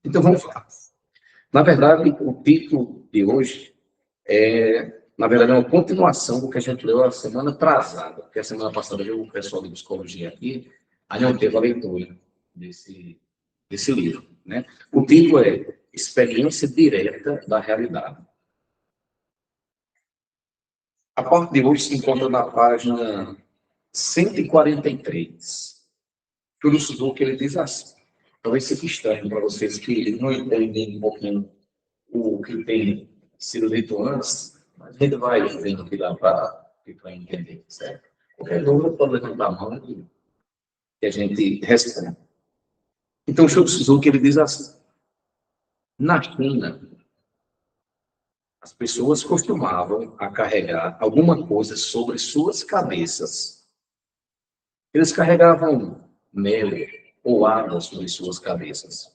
Então, vamos lá. Na verdade, o título de hoje na verdade, é uma continuação do que a gente leu a semana atrasada, porque a semana passada veio o pessoal de psicologia aqui, aí não teve a leitura desse livro, né? O título é Experiência Direta da Realidade. A parte de hoje se encontra na página 143. Tudo isso que ele diz assim. Talvez seja estranho para vocês que não entendem um pouquinho o que tem sido dito antes, mas a gente vai vendo que dá para entender, certo? Qualquer dúvida pode levantar a mão que a gente responde. Então, o Shou Suzuki, ele diz assim, na China, as pessoas costumavam a carregar alguma coisa sobre suas cabeças. Eles carregavam mel ou água sobre suas cabeças.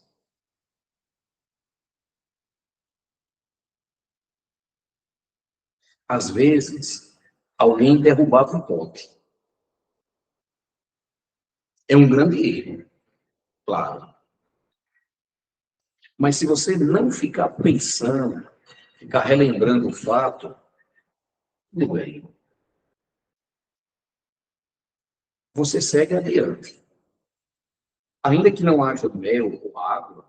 Às vezes, alguém derrubava um pote. É um grande erro, claro. Mas se você não ficar pensando, ficar relembrando o fato, tudo bem. Você segue adiante. Ainda que não haja mel ou água,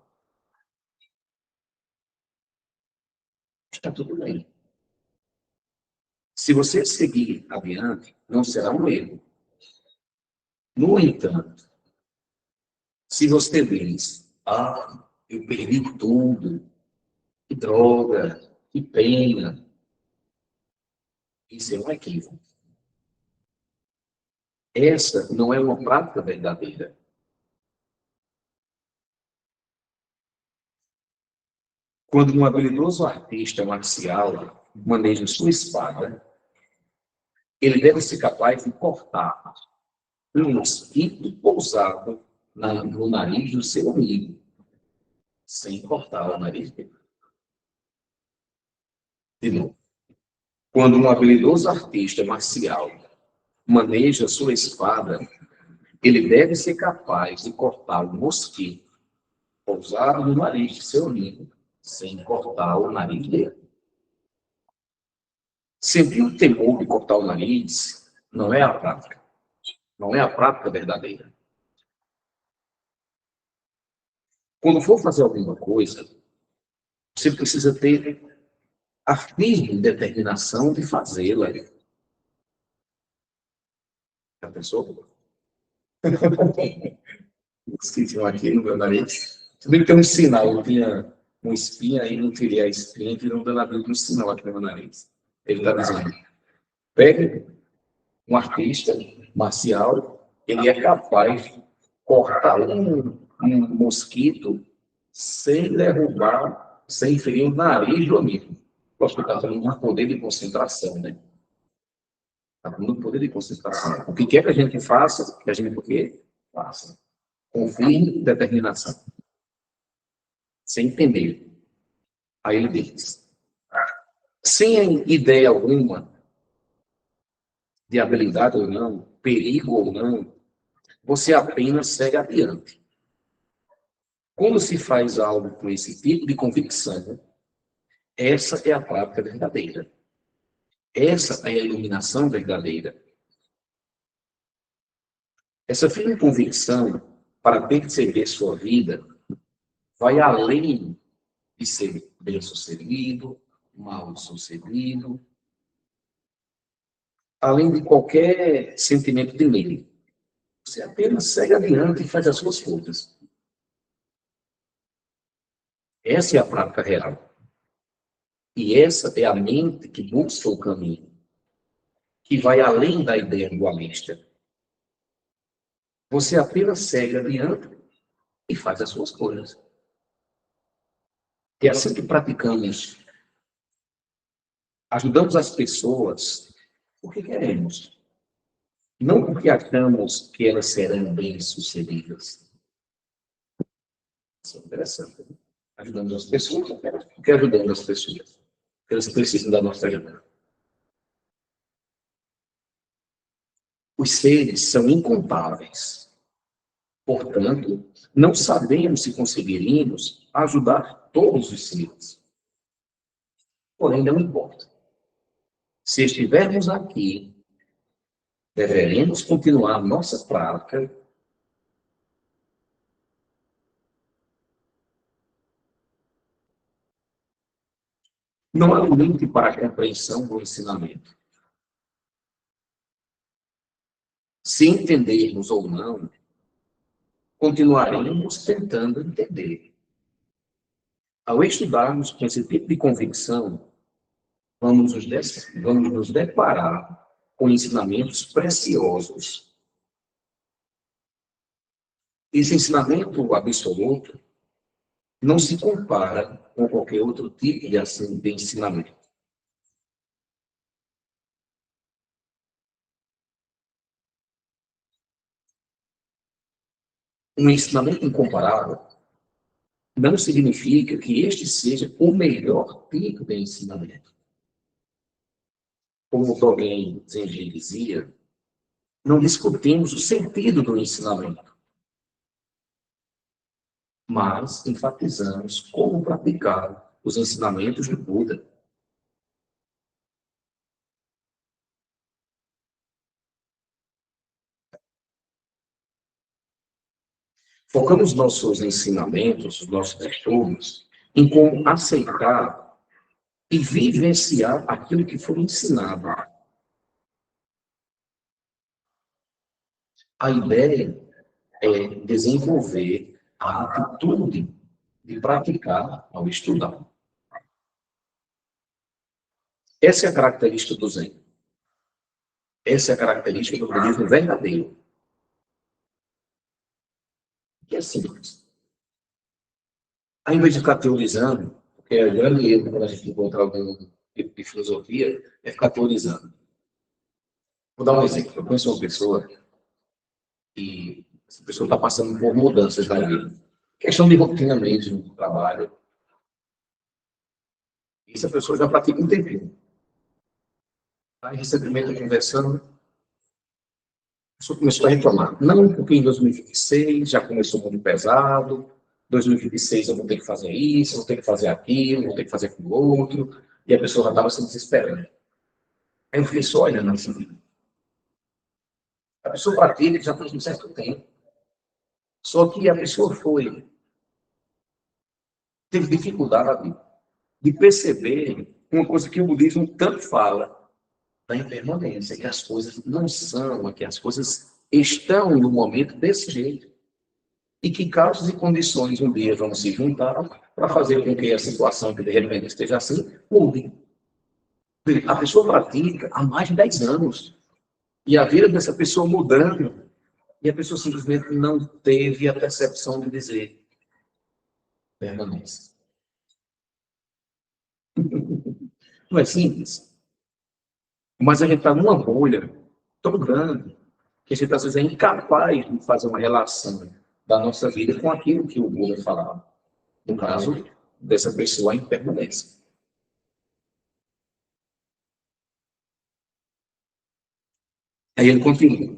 está tudo bem. Se você seguir adiante, não será um erro. No entanto, se você diz, eu perdi tudo, que droga, que pena, isso é um equívoco. Essa não é uma prática verdadeira. Quando um habilidoso artista marcial maneja sua espada, ele deve ser capaz de cortar um mosquito pousado no nariz do seu amigo, sem cortar o nariz dele. De novo. Quando um habilidoso artista marcial maneja sua espada, ele deve ser capaz de cortar o mosquito pousado no nariz de seu amigo, sem cortar o nariz dele. Sentir o temor de cortar o nariz não é a prática. Não é a prática verdadeira. Quando for fazer alguma coisa, você precisa ter a firme determinação de fazê-la. Já pensou? Esqueci aqui no meu nariz. Se bem que tem um sinal, eu tinha uma espinha aí, não tirei a espinha, virou um sinal aqui no meu nariz. Ele está dizendo, pegue um artista marcial, ele é capaz de cortar um mosquito sem derrubar, sem ferir o nariz do amigo. Posso que está falando um poder de concentração, né? Está falando um poder de concentração. O que quer que a gente faça, que a gente o quê? Faça. Com firme determinação. Sem entender. Aí ele diz, sem ideia alguma de habilidade ou não, perigo ou não, você apenas segue adiante. Quando se faz algo com esse tipo de convicção, essa é a prática verdadeira. Essa é a iluminação verdadeira. Essa firme convicção, para perceber sua vida, vai além de ser bem-sucedido, mal-sucedido, além de qualquer sentimento de medo. Você apenas segue adiante e faz as suas coisas. Essa é a prática real. E essa é a mente que busca o caminho, que vai além da ideia dualista. Você apenas segue adiante e faz as suas coisas. E assim que praticamos, ajudamos as pessoas porque queremos. Não porque achamos que elas serão bem-sucedidas. Isso é interessante. Né? Ajudamos as pessoas apenas porque ajudamos as pessoas. Elas precisam da nossa ajuda. Os seres são incontáveis. Portanto, não sabemos se conseguiríamos ajudar todos os seres. Porém, não importa. Se estivermos aqui, deveremos continuar nossa prática não há limite para a compreensão do ensinamento. Se entendermos ou não, continuaremos tentando entender. Ao estudarmos com esse tipo de convicção, vamos nos deparar com ensinamentos preciosos. Esse ensinamento absoluto não se compara com qualquer outro tipo de ensinamento. Um ensinamento incomparável não significa que este seja o melhor tipo de ensinamento. Como alguém Zenji dizia, não discutimos o sentido do ensinamento, mas enfatizamos como praticar os ensinamentos do Buda. Focamos nossos ensinamentos, nossos estudos, em como aceitar e vivenciar aquilo que foi ensinado. A ideia é desenvolver a atitude de praticar ao estudar. Essa é a característica do Zen. Essa é a característica do budismo verdadeiro. Que é simples. Ao invés de ficar teorizando, porque é o grande erro quando a gente encontra algum tipo de filosofia, é ficar teorizando. Vou dar um exemplo. Eu conheço uma pessoa e essa pessoa está passando por mudanças na vida. Questão de rotina mesmo, do trabalho. E essa pessoa já pratica um tempinho. Aí, recentemente, conversando, a pessoa começou a reclamar. Não, porque em 2026 já começou muito pesado, 2026 eu vou ter que fazer isso, vou ter que fazer aquilo, vou ter que fazer aquilo outro, e a pessoa já estava se desesperando. Aí eu fiquei só olhando assim. A pessoa pratica já faz um certo tempo. Só que a pessoa teve dificuldade de perceber uma coisa que o budismo tanto fala, da impermanência, que as coisas não são, que as coisas estão no momento desse jeito. E que causas e condições um dia vão se juntar para fazer com que a situação que de repente esteja assim, mude. A pessoa pratica há mais de 10 anos. E a vida dessa pessoa mudando, e a pessoa simplesmente não teve a percepção de dizer permanência. Não é simples. Mas a gente está numa bolha tão grande que a gente às vezes é incapaz de fazer uma relação da nossa vida com aquilo que o Buda falava. No caso dessa pessoa, a impermanência. Aí ele continua.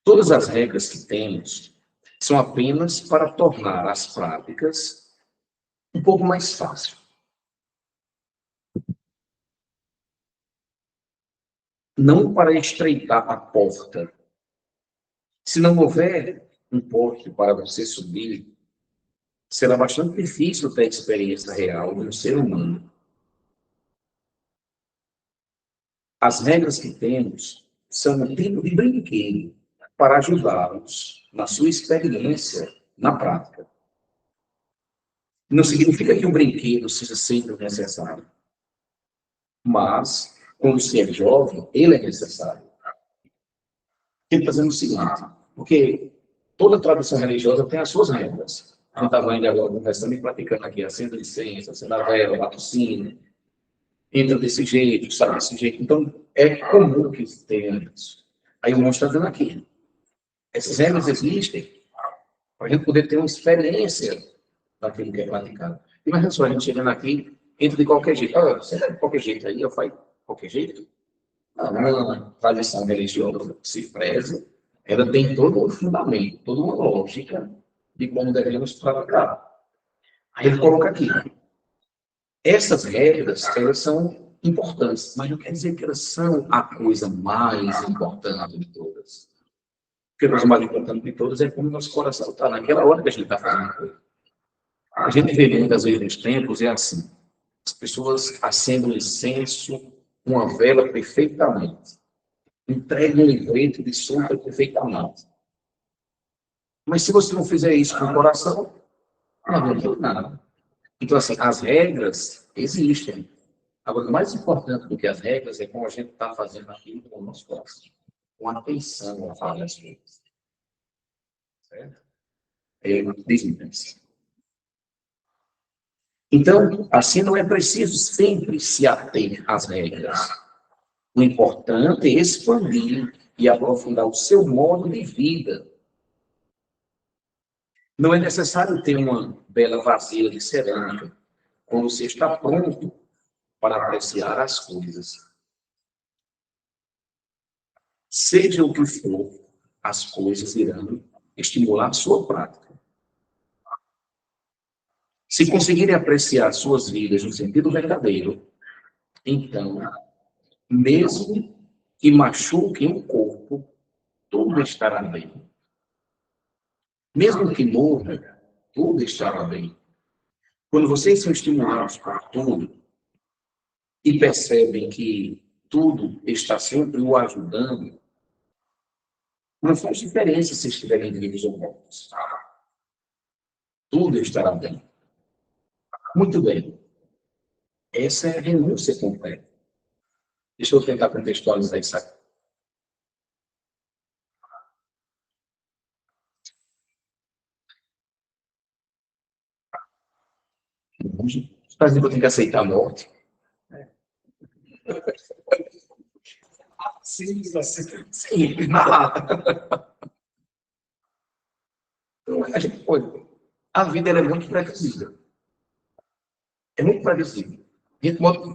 Todas as regras que temos são apenas para tornar as práticas um pouco mais fácil. Não para estreitar a porta. Se não houver um porte para você subir, será bastante difícil ter a experiência real de um ser humano. As regras que temos são um tipo de brinquedo para ajudá-los na sua experiência na prática. Não significa que um brinquedo seja sempre necessário, mas, quando se é jovem, ele é necessário. Ele fazendo o seguinte, porque toda tradição religiosa tem as suas regras. A gente estava ainda agora conversando e praticando aqui, acenda de licença, acenda a vela, bate o sino, entra desse jeito, sai desse jeito. Então, é comum que tenha isso. Aí o monstro está dizendo aqui. Essas regras existem para a gente poder ter uma experiência daquilo que é praticado. Imagina só, a gente chegando aqui, entra de qualquer jeito. Ah, você entra de qualquer jeito aí, eu faço de qualquer jeito. Uma tradição religiosa que se preza, ela tem todo um fundamento, toda uma lógica de como devemos praticar. Aí ele coloca aqui, essas regras, elas são importantes, mas não quer dizer que elas são a coisa mais importante de todas. Porque a coisa mais importante de todas é como o nosso coração está naquela hora que a gente está fazendo a coisa. A gente vê muitas vezes nos templos, é assim, as pessoas acendem um incenso, uma vela perfeitamente, entregam um livreto de súplica perfeitamente. Mas se você não fizer isso com o coração, não adianta nada. Então, assim, as regras existem. Agora, o mais importante do que as regras é como a gente está fazendo aquilo com o nosso coração, com atenção a falar as coisas. Certo? É uma desmudança. Então, assim, não é preciso sempre se ater às regras. O importante é expandir e aprofundar o seu modo de vida. Não é necessário ter uma bela vasilha de cerâmica quando você está pronto para apreciar as coisas. Seja o que for, as coisas irão estimular a sua prática. Se conseguirem apreciar suas vidas no sentido verdadeiro, então, mesmo que machuquem o corpo, tudo estará bem. Mesmo que morra, tudo estará bem. Quando vocês são estimulados por tudo e percebem que tudo está sempre o ajudando, não faz diferença se estiverem vivos ou mortos. Tudo estará bem. Muito bem. Essa é a renúncia completa. Deixa eu tentar contextualizar isso aqui. Está dizendo que eu tenho que aceitar a morte? Sim, sim. Sim. Então, a gente pode. A vida é muito previsível. É muito previsível.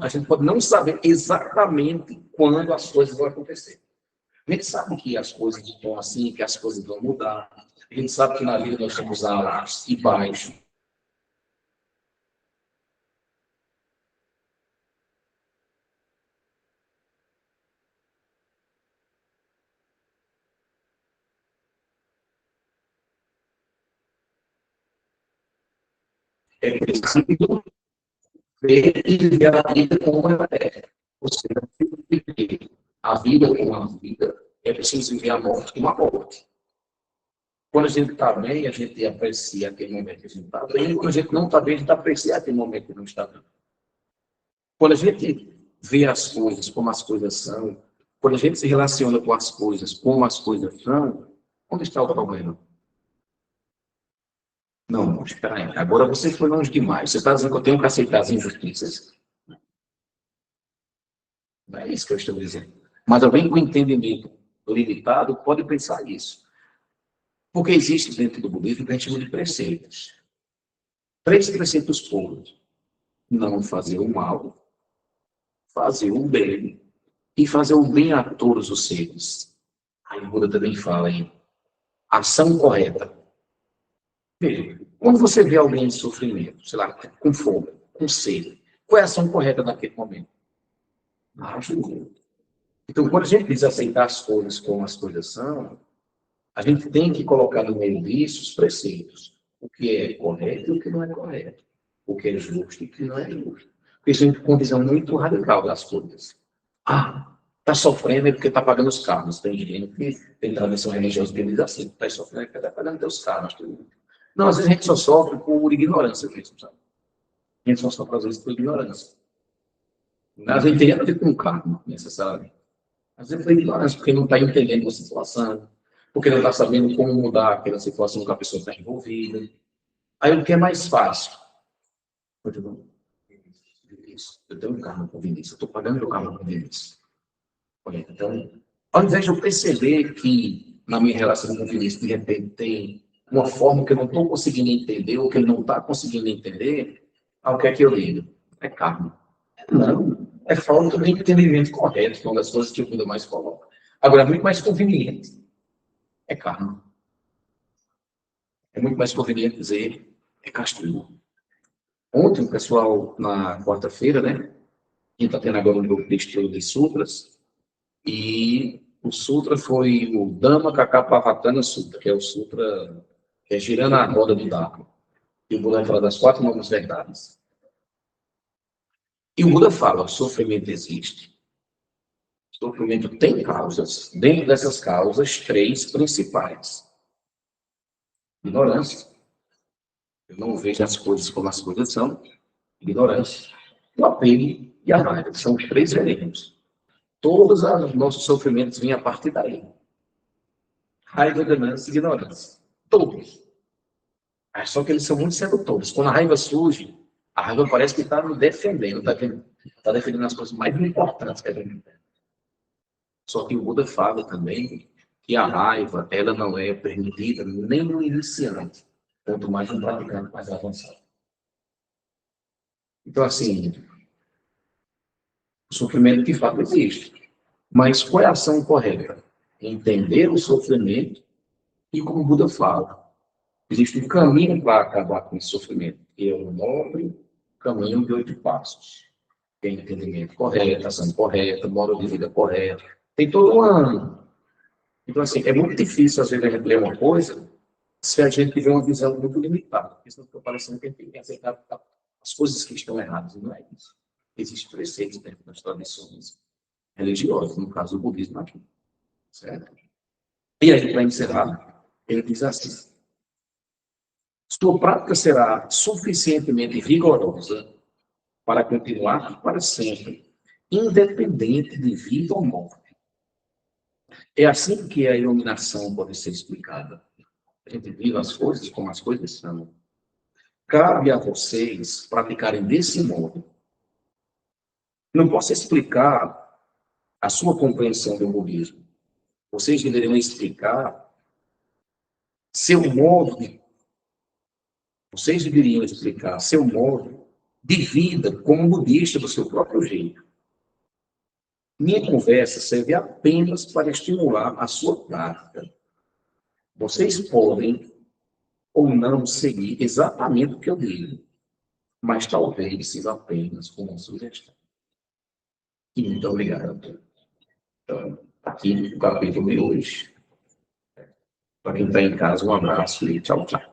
A gente pode não saber exatamente quando as coisas vão acontecer. A gente sabe que as coisas estão assim, que as coisas vão mudar. A gente sabe que na vida nós temos altos e baixos. É preciso ver e viver a vida como ela é. Ou seja, viver a vida como a vida, é preciso viver a morte como a morte. Quando a gente está bem, a gente aprecia aquele momento que a gente está bem. Quando a gente não está bem, a gente aprecia aquele momento que não está bem. Quando a gente vê as coisas como as coisas são, quando a gente se relaciona com as coisas como as coisas são, onde está o problema? Não, espera aí. Agora você foi longe demais. Você está dizendo que eu tenho que aceitar as injustiças? Não é isso que eu estou dizendo. Mas alguém com entendimento limitado pode pensar isso. Porque existe dentro do budismo o que a gente chama de preceitos. 3 preceitos puros. Não fazer o mal, fazer o bem e fazer o bem a todos os seres. Aí o Buda também fala em ação correta. Veja, quando você vê alguém em sofrimento, sei lá, com fome, com sede, qual é a ação correta naquele momento? Ajuda. Então, quando a gente diz aceitar as coisas como as coisas são, a gente tem que colocar no meio disso os preceitos. O que é correto e o que não é correto. O que é justo e o que não é justo. Porque isso é uma visão muito radical das coisas. Ah, está sofrendo é porque está pagando os carros. Tem gente que tem tradição religiosa que diz assim, está sofrendo é porque está pagando teus carros. Não, às vezes a gente só sofre por ignorância mesmo, sabe? A gente só sofre às vezes por ignorância. Às vezes tem a ver com karma, necessariamente. Às vezes por ignorância, porque não está entendendo a situação, porque não está sabendo como mudar aquela situação que a pessoa está envolvida. Aí o que é mais fácil? Eu digo, Vinícius, eu tenho um karma com o Vinícius, eu estou pagando meu karma com o Vinícius. Olha, então, ao invés de eu perceber que na minha relação com o Vinícius, de repente, tem uma forma que eu não estou conseguindo entender, ou que ele não está conseguindo entender, ao que é que eu ligo? É karma. Não. é falta de entendimento correto, uma das coisas que o Buda mais coloca. Agora, é muito mais conveniente. É karma. É muito mais conveniente dizer é castigo. Ontem, o pessoal, na quarta-feira, né? A gente está tendo agora um grupo de estudo de sutras, e o sutra foi o Dhammacakkappavattana Sutra, que é o sutra que é girando a roda do Dharma. E o Buda fala das 4 novas verdades. E o Buda fala, o sofrimento existe. O sofrimento tem causas. Dentro dessas causas, 3 principais. Ignorância. Eu não vejo as coisas como as coisas são. Ignorância. O apego e a raiva. São os 3 venenos. Todos os nossos sofrimentos vêm a partir daí. Raiva, ganância e ignorância. Todos. Só que eles são muito sedutores. Quando a raiva surge, a raiva parece que está me defendendo, está defendendo as coisas mais importantes que a gente tem. Só que o Buda fala também que a raiva, ela não é permitida nem no iniciante, quanto mais um praticante mais avançado. Então, assim, o sofrimento de fato existe. Mas qual é a ação correta? Entender o sofrimento e, como o Buda fala, existe um caminho para acabar com esse sofrimento, que é o nobre caminho de 8 passos. Tem entendimento correto, ação correta, modo de vida correto. Tem todo um ano. Então, assim, é muito difícil, às vezes, a gente ler uma coisa se a gente tiver uma visão muito limitada. Porque senão fica parecendo que a gente tem que aceitar as coisas que estão erradas. E não é isso. Existem preceitos dentro das tradições religiosas, no caso do budismo aqui. Certo? E aí, para encerrar, ele diz assim: sua prática será suficientemente rigorosa para continuar para sempre, independente de vida ou morte. É assim que a iluminação pode ser explicada. A gente vive as coisas como as coisas são. Cabe a vocês praticarem desse modo. Não posso explicar a sua compreensão do budismo. Vocês deveriam explicar seu modo de... Vocês deveriam explicar seu modo de vida como budista do seu próprio jeito. Minha conversa serve apenas para estimular a sua prática. Vocês podem ou não seguir exatamente o que eu digo, mas talvez sirva apenas como sugestão. E muito obrigado. Então, aqui o capítulo de hoje. Para quem está em casa, um abraço e tchau, tchau.